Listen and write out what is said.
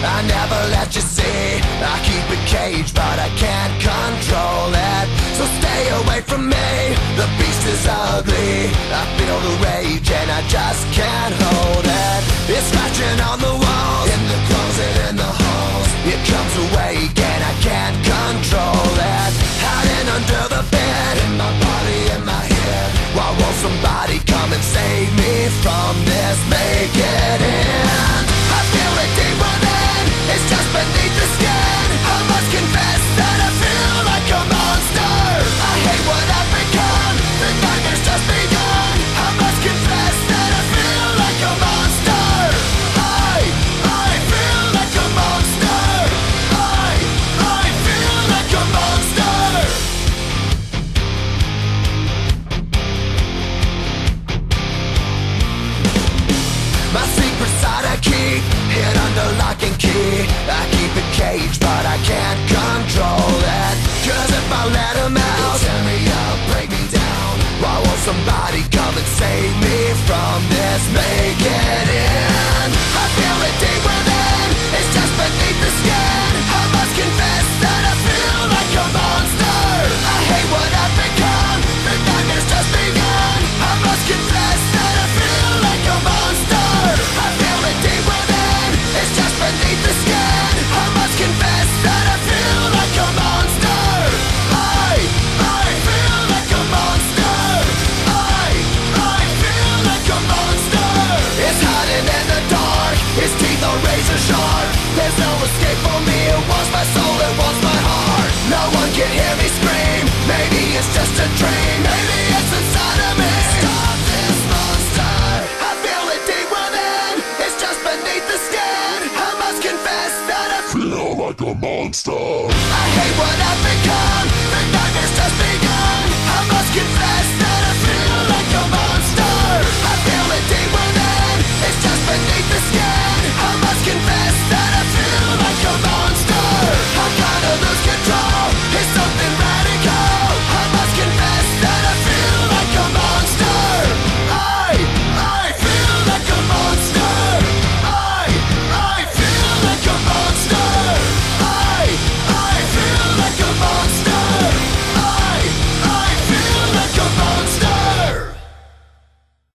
I never let you see. I keep it caged, but I can't control it. So stay away from me, the beast is ugly. I feel the rage and I just can't hold it. It's scratching on the walls, in the closet, in the halls. It comes awake and I can't control it. Hiding under the bed, in my body, in my head. Why won't somebody come and save me from this? Make it end. I feel it deep within, it's just beneath the skin. I must confess that I feel like a monster. I hate what I've become, the nightmare's just begun. I must confess that I feel like a monster. I feel like a monster. I feel like a monster. My secret side I keep hid under lock and key. I keep it caged, but I can't control it. Cause if I let him out, he'll tear me up, break me down. Why won't somebody come and save me from this? Make it end. I feel it deep within, it's just beneath the skin. I must confess that I feel like a monster. I hate what I've become, the nightmare's just begun. I must confess that I feel like a monster. I feel it deep within, it's just beneath the skin. I must confess that I feel like a monster. I feel like a monster. I feel like a monster. It's hiding in the dark, its teeth are razor sharp. There's no escape for me, it wants my soul, it wants my heart. No one can hear me scream, maybe it's just a dream. Maybe it's inside of me. Stop this monster. I feel it deep within, it's just beneath the skin. I must confess that I feel like a monster. I hate what I've become.